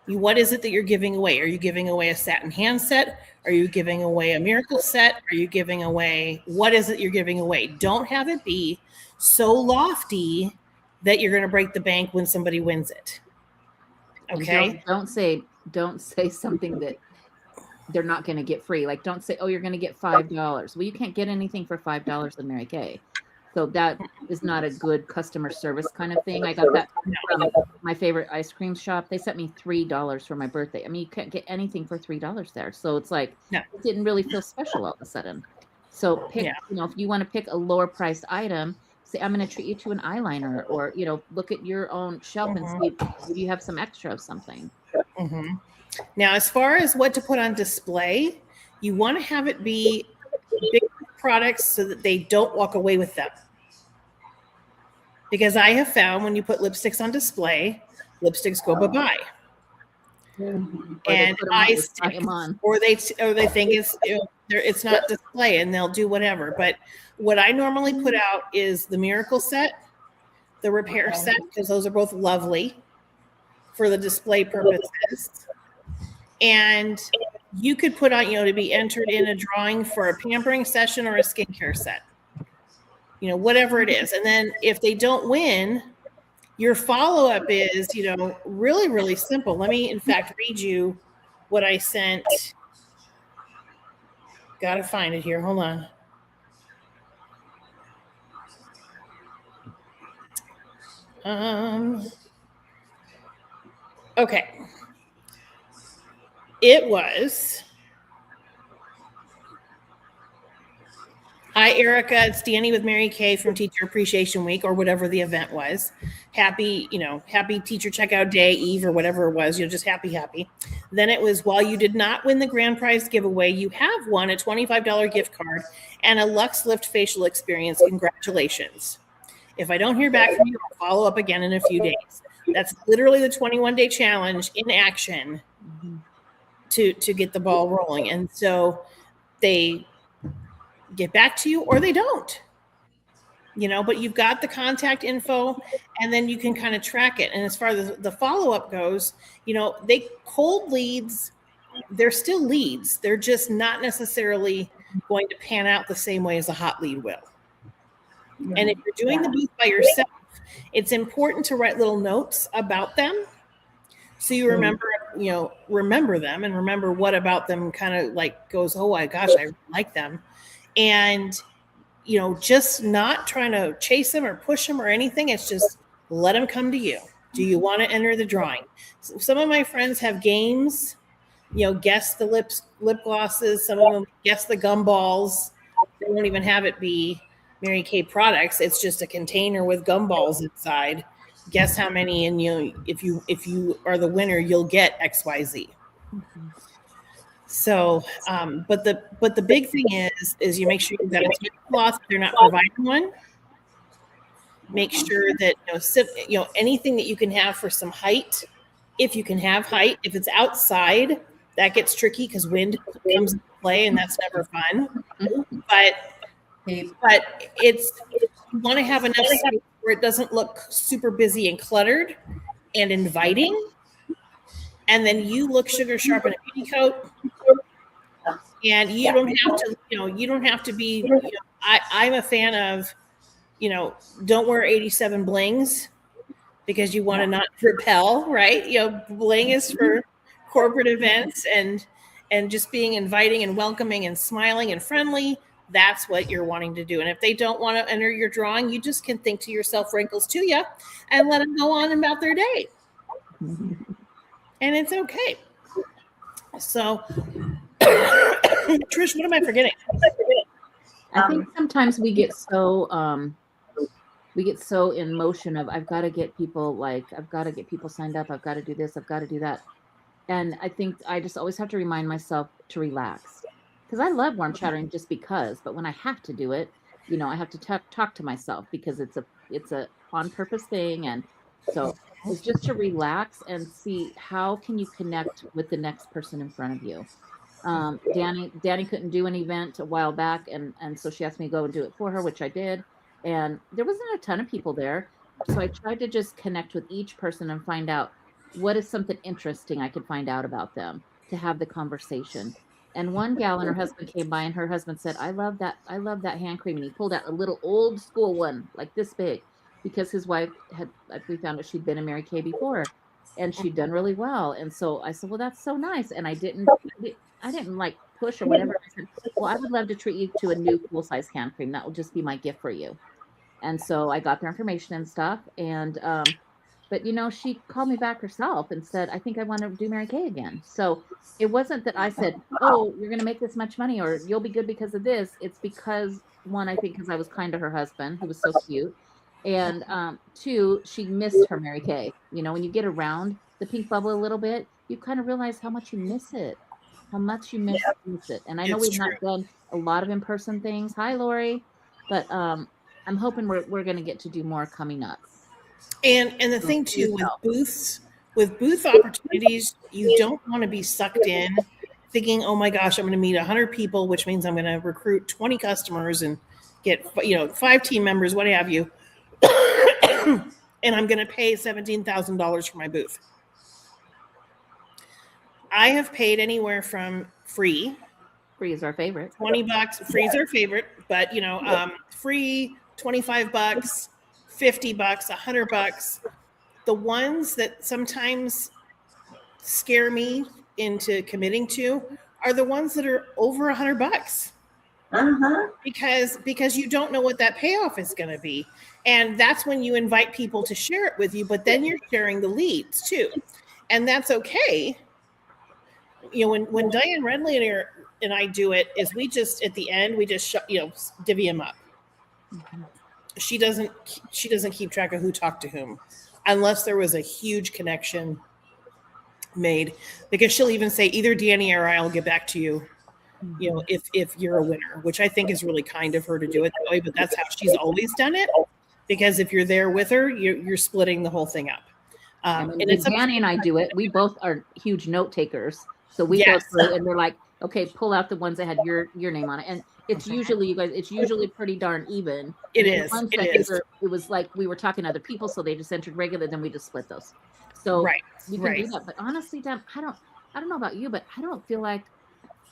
what is it that you're giving away? Are you giving away a satin hand set? Are you giving away a miracle set? Are you giving away, what is it you're giving away? Don't have it be so lofty that you're going to break the bank when somebody wins it. Okay. Don't say something that they're not going to get free. Like, don't say, oh, you're going to get $5. Well, you can't get anything for $5 in Mary Kay. So that is not a good customer service kind of thing. I got that from my favorite ice cream shop. They sent me $3 for my birthday. I mean, you can't get anything for $3 there. So it's like, it didn't really feel special all of a sudden. So pick, if you want to pick a lower priced item, say, I'm going to treat you to an eyeliner, or, look at your own shelf and see if you have some extra of something. Now, as far as what to put on display, you want to have it be big products so that they don't walk away with them. Because I have found when you put lipsticks on display, lipsticks go bye-bye. And eye sticks, or they think it's not display and they'll do whatever. But what I normally put out is the miracle set, the repair set, because those are both lovely for the display purposes. And you could put on, to be entered in a drawing for a pampering session or a skincare set, whatever it is. And then if they don't win, your follow-up is, really, really simple. Let me, in fact, read you what I sent. Got to find it here. Hold on. Okay. It was Hi, Erica. It's Danny with Mary Kay from Teacher Appreciation Week, or whatever the event was. Happy teacher checkout day, Eve, or whatever it was. Just happy. Then it was, while you did not win the grand prize giveaway, you have won a $25 gift card and a Lux Lift facial experience. Congratulations. If I don't hear back from you, I'll follow up again in a few days. That's literally the 21-day challenge in action to get the ball rolling. And so they get back to you or they don't, but you've got the contact info, and then you can kind of track it. And as far as the follow-up goes, they cold leads, they're still leads. They're just not necessarily going to pan out the same way as a hot lead will. And if you're doing the booth by yourself, it's important to write little notes about them, so you remember them and remember what about them kind of like goes, oh my gosh, I like them. And, just not trying to chase them or push them or anything. It's just let them come to you. Do you want to enter the drawing? So some of my friends have games, guess the lip glosses. Some of them guess the gum balls. They won't even have it be Mary Kay products. It's just a container with gum balls inside. Guess how many, and if you are the winner, you'll get XYZ. So, but the big thing is you make sure you've got a tablecloth if they're not providing one. Make sure that anything that you can have for some height, if you can have height. If it's outside, that gets tricky because wind comes into play, and that's never fun. But it's, you want to have enough space where it doesn't look super busy and cluttered and inviting. And then you look sugar sharp in a petticoat, and you don't have to be, I'm a fan of, don't wear 87 blings because you want to not repel, right? Bling is for corporate events and just being inviting and welcoming and smiling and friendly. That's what you're wanting to do. And if they don't want to enter your drawing, you just can think to yourself, wrinkles to you, and let them go on about their day. And it's okay. So, Trish, what am I forgetting? I think sometimes we get so in motion of I've got to get people signed up. I've got to do this. I've got to do that. And I think I just always have to remind myself to relax, because I love warm chattering just because. But when I have to do it, I have to talk to myself, because it's a on purpose thing. And so it's just to relax and see how can you connect with the next person in front of you. Danny couldn't do an event a while back, and so she asked me to go and do it for her, which I did. And there wasn't a ton of people there, so I tried to just connect with each person and find out what is something interesting I could find out about them to have the conversation. And one gal and her husband came by, and her husband said, I love that hand cream. And he pulled out a little old school one, like this big, because his wife we found out she'd been in Mary Kay before, and she'd done really well. And so I said, well, that's so nice. And I didn't like push or whatever. I said, well, I would love to treat you to a new full size hand cream. That will just be my gift for you. And so I got their information and stuff. And, but she called me back herself and said, I think I want to do Mary Kay again. So it wasn't that I said, oh, you're going to make this much money or you'll be good because of this. It's because, one, I think because I was kind to her husband, who was so cute. And two, she missed her Mary Kay. When you get around the pink bubble a little bit, you kind of realize how much you miss it, miss it. And I know we've not done a lot of in-person things. Hi, Lori. But I'm hoping we're going to get to do more coming up. And the thing too, with booth opportunities, you don't want to be sucked in thinking, oh my gosh, I'm going to meet 100 people, which means I'm going to recruit 20 customers and get 5 team members, what have you. And I'm going to pay $17,000 for my booth. I have paid anywhere from free is our favorite, $20. Free is our favorite, but free $25, $50, $100. The ones that sometimes scare me into committing to are the ones that are over $100. Because you don't know what that payoff is going to be. And that's when you invite people to share it with you, but then you're sharing the leads too. And that's okay. When Diane Redley and I do it is we just at the end we just divvy them up. Mhm. She doesn't keep track of who talked to whom, unless there was a huge connection made, because she'll even say either Danny or I'll get back to you, if you're a winner, which I think is really kind of her to do it that way, but that's how she's always done it, because if you're there with her, you're splitting the whole thing up. And And it's Danny and I do it. We both are huge note takers. So we go Yes. through and we're like, okay, pull out the ones that had your name on it. And it's usually, you guys, it's usually pretty darn even. It And the is. ones It that is. it was like we were talking to other people, so they just entered regular, then we just split those. So Right. we can do that. But honestly, Dan, I don't know about you, but I don't feel like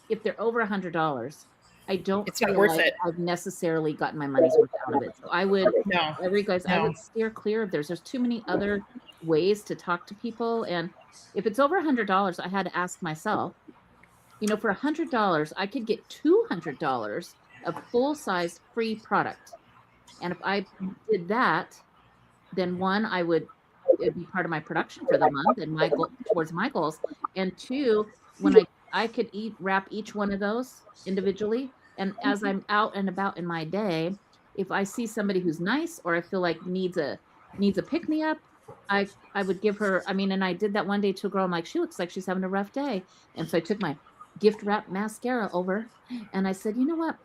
if they're over $100, I don't It's feel not worth like it. I've necessarily gotten my money's worth out of it. So I would No. every guys, I No. would steer clear of there's too many other ways to talk to people. And if it's over $100, I had to ask myself, for $100, I could get $200 of full-size free product. And if I did that, then one, it'd be part of my production for the month and my goal towards my goals. And two, when I could wrap each one of those individually. And as I'm out and about in my day, if I see somebody who's nice or I feel like needs a pick me up, I would give her, and I did that one day to a girl. I'm like, she looks like she's having a rough day. And so I took my gift wrap mascara over and I said, you know what?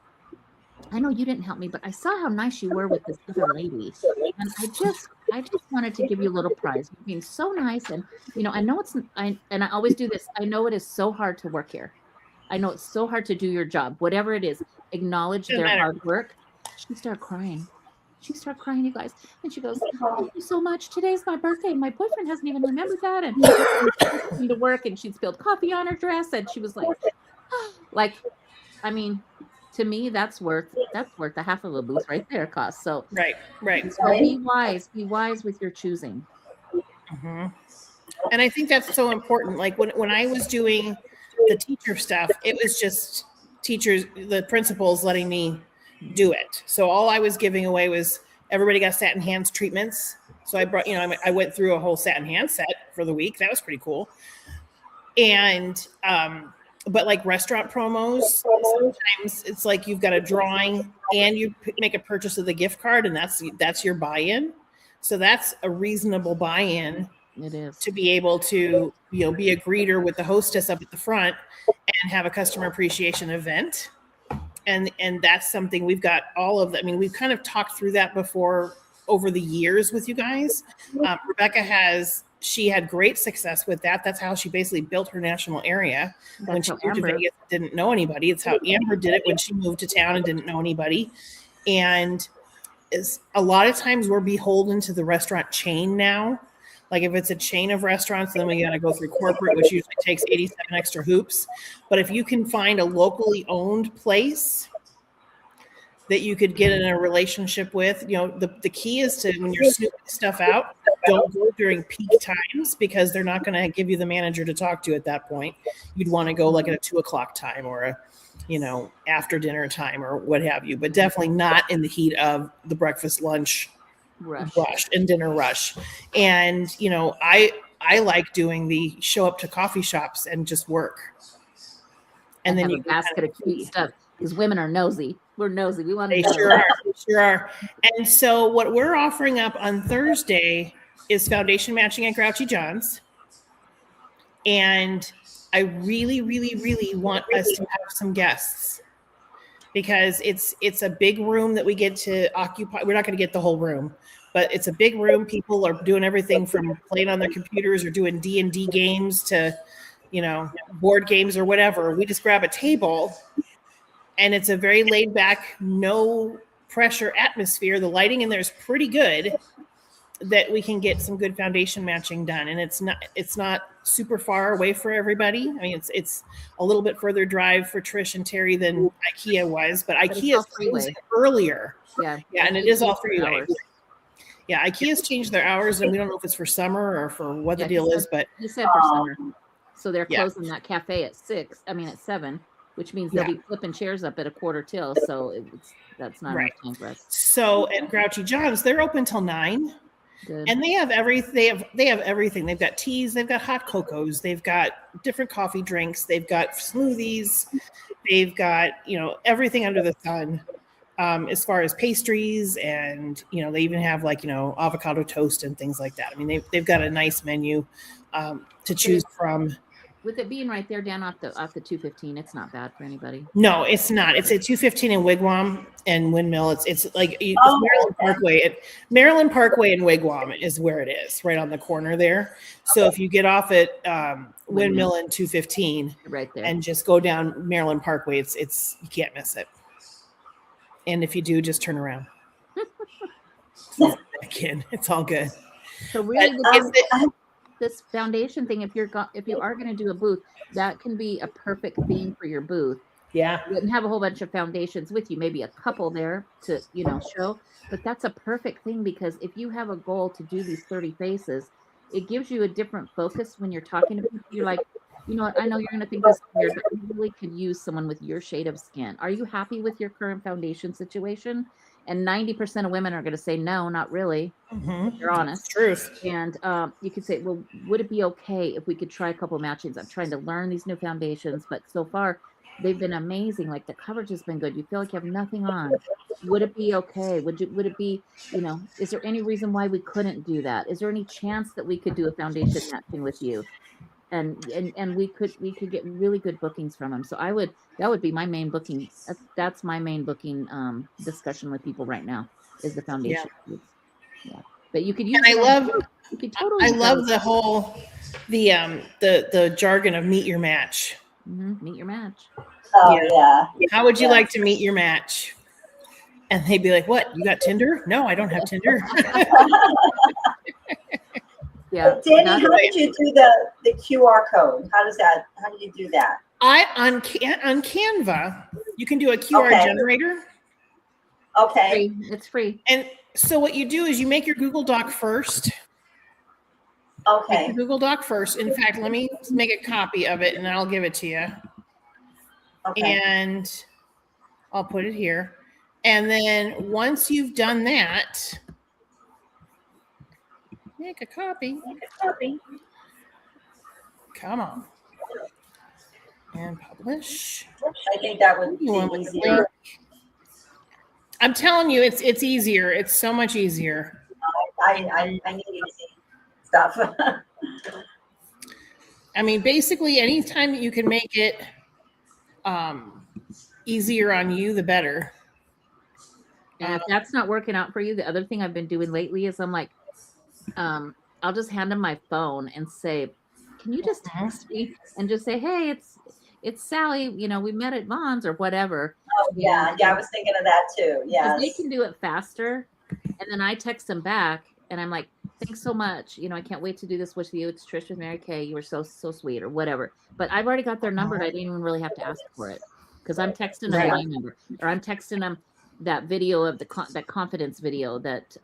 I know you didn't help me, but I saw how nice you were with this other lady. And I just wanted to give you a little prize. You're being so nice. And, I know I always do this. I know it is so hard to work here. I know it's so hard to do your job, whatever it is, acknowledge their hard work. She started crying. You guys. And she goes, thank you so much. Today's my birthday. My boyfriend hasn't even remembered that. And she came to work and she'd spilled coffee on her dress. And she was like, to me, that's worth the half of a booth right there cost. So Right. So be wise with your choosing. Mm-hmm. And I think that's so important. Like when I was doing the teacher stuff, it was just the principals letting me do it. So all I was giving away was everybody got satin hands treatments. So I brought, I went through a whole satin hand set for the week. That was pretty cool. And, but like restaurant promos, sometimes it's like you've got a drawing and you make a purchase of the gift card and that's your buy-in. So that's a reasonable buy-in. It is. To be able to, be a greeter with the hostess up at the front and have a customer appreciation event. And that's something we've got all of that. We've kind of talked through that before over the years with you guys. Rebecca she had great success with that. That's how she basically built her national area. When she moved to Vegas, didn't know anybody. It's how Amber did it when she moved to town and didn't know anybody. And a lot of times we're beholden to the restaurant chain now. Like if it's a chain of restaurants, then we got to go through corporate, which usually takes 87 extra hoops. But if you can find a locally owned place that you could get in a relationship with, the key is to, when you're snooping stuff out, don't go during peak times because they're not going to give you the manager to talk to at that point. You'd want to go like at a 2:00 time or a, after dinner time or what have you, but definitely not in the heat of the breakfast, lunch rush and dinner rush. And, I like doing the show up to coffee shops and just work. And then you basket of cute stuff because women are nosy. We're nosy. We want to. They sure are. And so what we're offering up on Thursday is foundation matching at Grouchy John's. And I really, really, really want us to have some guests because it's a big room that we get to occupy. We're not going to get the whole room, but it's a big room. People are doing everything from playing on their computers or doing D&D games to, board games or whatever. We just grab a table and it's a very laid back, no pressure atmosphere. The lighting in there is pretty good that we can get some good foundation matching done. And it's not super far away for everybody. It's a little bit further drive for Trish and Terry than IKEA was, but IKEA's closing earlier. Yeah. And it is all freeway. Yeah. IKEA's changed their hours and we don't know if it's for summer or for what the deal is, but he said for summer. So they're closing that cafe at 7, which means they'll be flipping chairs up at 1:15. So that's not enough time for us. So at Grouchy John's, they're open till 9. Good. And they have everything. They've got teas, they've got hot cocos, they've got different coffee drinks, they've got smoothies, they've got, everything under the sun. As far as pastries, and they even have avocado toast and things like that. I mean, they've got a nice menu to choose from. With it being right there down off the 215, it's not bad for anybody. No, it's not. It's at 215 in Wigwam and Windmill. It's like it's Oh, Maryland Parkway. Maryland Parkway and Wigwam is where it is, right on the corner there. So if you get off at Windmill and 215 Right there. and just go down Maryland Parkway, it's you can't miss it. And if you do, just turn around. Again, it's all good. So really, But this foundation thing, if you are going to do a booth, that can be a perfect theme for your booth. yeah. You wouldn't have a whole bunch of foundations with you, maybe a couple there to show, but that's a perfect thing, because if you have a goal to do these 30 faces, it gives you a different focus when you're talking to people. You're like, I know you're going to think this is weird, but you really could use someone with your shade of skin. Are you happy with your current foundation situation? And 90% of women are going to say no, not really. Mm-hmm. You're honest. Truth. And you could say, well, would it be okay if we could try a couple matchings? I'm trying to learn these new foundations, but so far they've been amazing. Like, the coverage has been good. You feel like you have nothing on. Would it be okay? Would it be, is there any reason why we couldn't do that? Is there any chance that we could do a foundation matching with you? And we could get really good bookings from them. So that would be my main booking. That's my main booking discussion with people right now, is the foundation. Yeah. But you could use. And I love the whole the jargon of meet your match. Meet your match. Oh yeah. How would you like to meet your match? And they'd be like, "What? You got Tinder?" No, I don't have Tinder. Yeah. Danny, how did you do the QR code? How do you do that? On Canva, you can do a QR generator. Okay. It's free. And so what you do is you make your Google Doc first. Okay. Google Doc first. In fact, let me make a copy of it and I'll give it to you. Okay. And I'll put it here. And then once you've done that, make a copy. Come on. And publish. I think that would be One with the easier. link. I'm telling you, it's easier. It's so much easier. I need easy stuff. I mean, basically, anytime that you can make it easier on you, the better. And if that's not working out for you, the other thing I've been doing lately is I'm like, I'll just hand them my phone and say, can you just text me and just say, hey, it's Sally, we met at Vaughn's or whatever. Oh yeah, I was thinking of that too. Yes. They can do it faster. And then I text them back and I'm like, thanks so much. I can't wait to do this with you. It's Trish with Mary Kay. You were so sweet, or whatever. But I've already got their number. I didn't even really have to ask for it, because I'm texting them my number, or I'm texting them that video of that confidence video that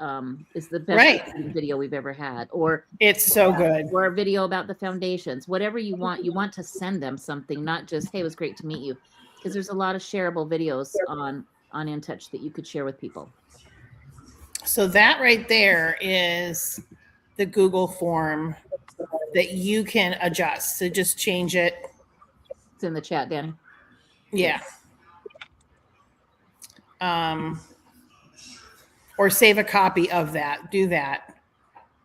is the best video we've ever had, or It's so good. or a video about the foundations. Whatever you want to send them something, not just, hey, it was great to meet you, because there's a lot of shareable videos on InTouch that you could share with people. So that right there is the Google form that you can adjust. So just change it. It's in the chat, Danny. Yeah. Or save a copy of that. Do that.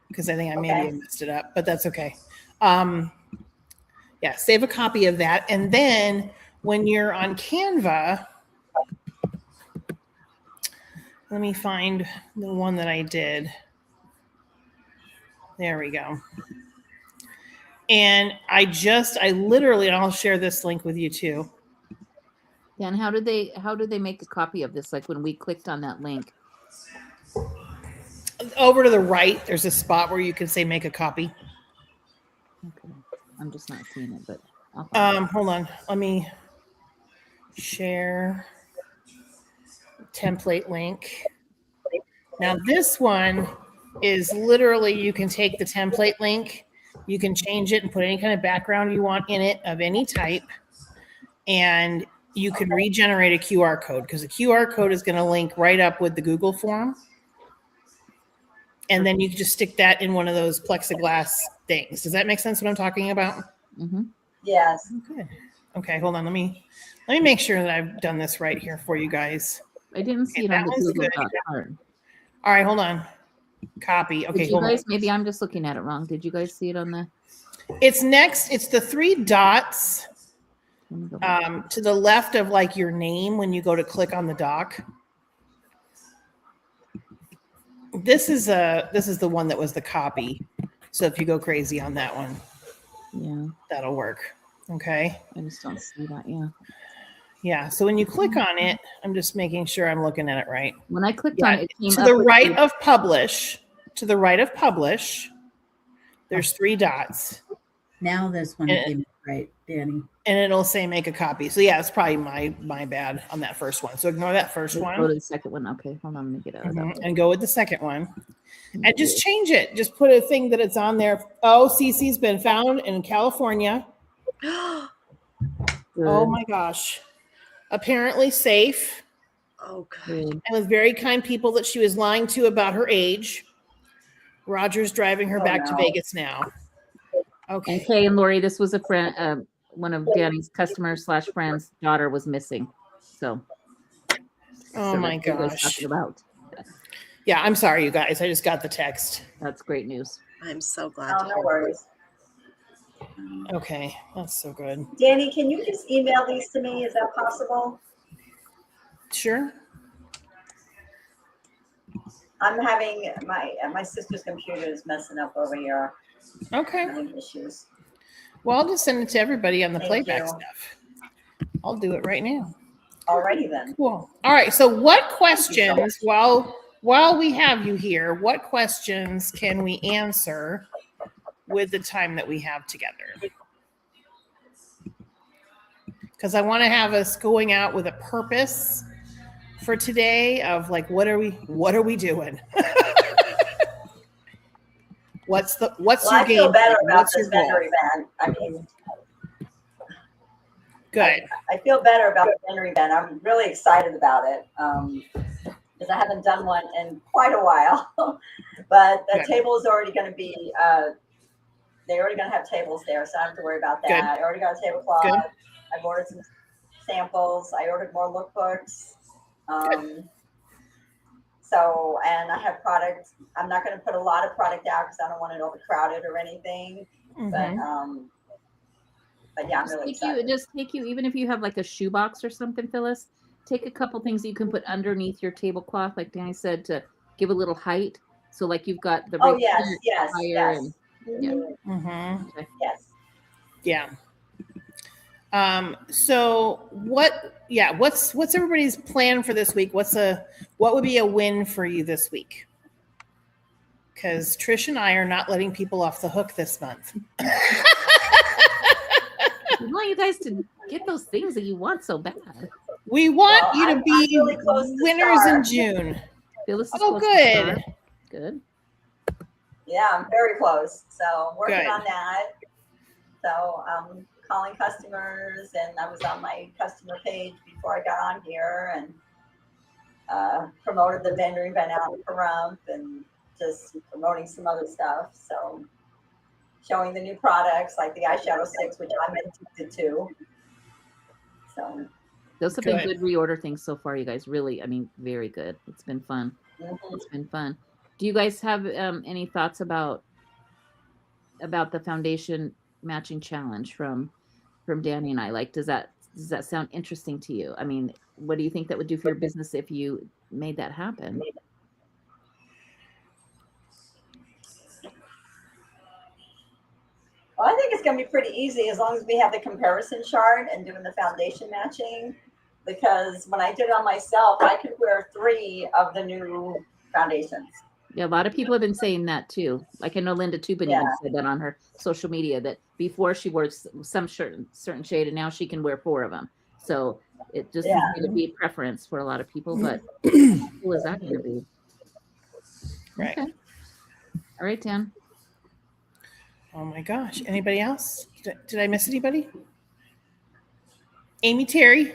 Because I think I maybe messed it up, but that's okay. Yeah, save a copy of that. And then when you're on Canva, let me find the one that I did. There we go. And I literally, and I'll share this link with you too. Dan, how did they make a copy of this? Like when we clicked on that link. Over to the right, there's a spot where you can say make a copy. Okay. I'm just not seeing it, but Hold on. Let me share template link. Now this one is literally, you can take the template link, you can change it and put any kind of background you want in it of any type, and you can regenerate a QR code, because the QR code is going to link right up with the Google form. and then you can just stick that in one of those plexiglass things. Does that make sense what I'm talking about? Mm-hmm. Yes. Good. Okay, hold on. Let me make sure that I've done this right here for you guys. I didn't see Okay, it on that the one's Google good. Doc card. All right, hold on. Copy. Okay, Did you hold on. guys, maybe I'm just looking at it wrong. Did you guys see it on the? It's next. It's the 3 dots Let me go back. to the left of like your name when you go to click on the doc. This is the one that was the copy. So if you go crazy on that one, Yeah, that'll work. Okay. I just don't see that. Yeah. Yeah. So when you click on it, I'm just making sure I'm looking at it right. When I clicked Yeah, on it, it came to up the with right of publish. To the right of publish, there's 3 dots, Now this one And- came up right, Danny. and it'll say make a copy. So yeah, it's probably my bad on that first one. So ignore that first Let's one. go to the second one. Okay, hold on. Let me get out of that. Mhm, and go with the second one and just change it. Just put a thing that it's on there. Oh, CC's been found in California. Oh Good, my gosh. Apparently safe Oh, good. good. and with very kind people that she was lying to about her age. Roger's driving her Oh, back to no. Vegas now. And Okay. Kay and Lori, this was a friend, one of Danny's customers / friends' daughter was missing. So. Oh so my that's what I was gosh. talking about. Yeah, I'm sorry, you guys. I just got the text. That's great news. I'm so glad Oh, to no hear. worries. Okay, that's so good. Danny, can you just email these to me? Is that possible? Sure. I'm having my sister's computer is messing up over here. Okay. Having issues. Well, I'll just send it to everybody on the Thank playback you. stuff. I'll do it right now. Alrighty then. Cool. All right. So what questions, while we have you here, what questions can we answer with the time that we have together? Because I want to have us going out with a purpose for today of like, what are we doing? what's Well, your I feel game? better plan? about What's this your goal? vendor event. I mean, Good. I feel better about the vendor event. I'm really excited about it because I haven't done one in quite a while. But the Good. table is already going to be. They're already going to have tables there, so I don't have to worry about that. Good. I already got a tablecloth. Good. I've ordered some samples. I ordered more lookbooks. So, and I have products. I'm not going to put a lot of product out because I don't want it overcrowded or anything. Mhm. But yeah, I'm really excited. Just take you, even if you have like a shoebox or something, Phyllis, take a couple things that you can put underneath your tablecloth, like Danny said, to give a little height. So like you've got the Oh big yes, plant yes, higher yes. and- Mhm, Mhm. okay. yes. Yeah. So what's everybody's plan for this week? What would be a win for you this week? Because Trish and I are not letting people off the hook this month. We want you guys to get those things that you want so bad. We want Well, you to I'm be really close to winners in star. June. Phyllis is Oh, close to good. star. Good. Yeah, I'm very close. So working Good. on that. So calling customers, and I was on my customer page before I got on here, and promoted the vendor event out in Pahrump, and just promoting some other stuff. So showing the new products like the eyeshadow sticks, which I'm addicted to. So Those have been Good. good reorder things so far, you guys. Really, I mean, very good. It's been fun. mhm. It's been fun. Do you guys have any thoughts about the foundation matching challenge from Danny and I? Like, does that sound interesting to you? I mean, what do you think that would do for your business if you made that happen? Well, I think it's going to be pretty easy as long as we have the comparison chart and doing the foundation matching. Because when I did it on myself, I could wear 3 of the new foundations. Yeah, a lot of people have been saying that too. Like I know Linda Tubin even said that on her social media, that before she wore some certain shade and now she can wear 4 of them. So it just is going to be a preference for a lot of people. But how cool is that going to be? Right. Okay. All right, Dan. Oh my gosh. Anybody else? Did I miss anybody? Amy Terry.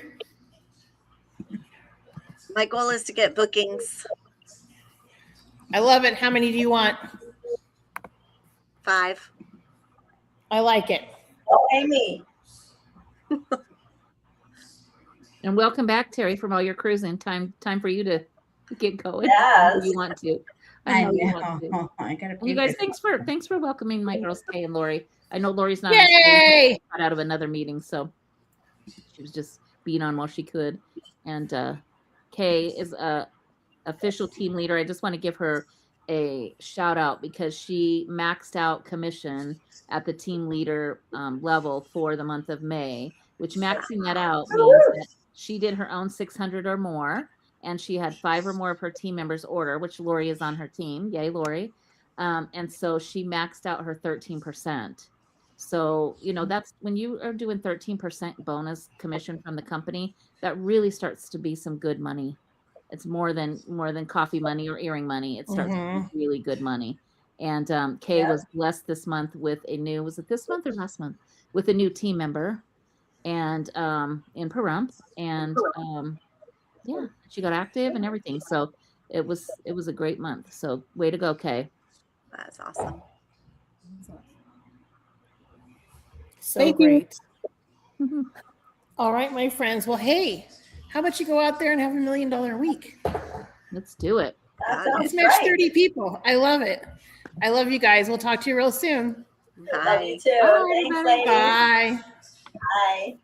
My goal is to get bookings. I love it. How many do you want? 5. I like it. Oh, Amy. And welcome back, Terry, from all your cruising. Time for you to get going. Yes. You want to. I know you want to. know. I gotta. And you guys, thanks for welcoming my girls, Kay and Lori. I know Lori's not Yay! got out of another meeting, so she was just being on while she could. And Kay is a official team leader. I just want to give her a shout out because she maxed out commission at the team leader level for the month of May, which maxing that out means that she did her own 600 or more, and she had 5 or more of her team members order, which Lori is on her team. Yay, Lori. And so she maxed out her 13%. So, that's when you are doing 13% bonus commission from the company, that really starts to be some good money. It's more than coffee money or earring money. It starts to be really good money. And Kay was blessed this month with was it this month or last month? With a new team member and in Pahrump. And she got active and everything. So it was a great month. So way to go, Kay. That's awesome. So Thank you. great. All right, my friends. Well, hey, how about you go out there and have $1 million a week? Let's do it. That Let's sounds match great. 30 people. I love it. I love you guys. We'll talk to you real soon. Love you too. Bye, Thanks, everybody. ladies. Bye. Bye.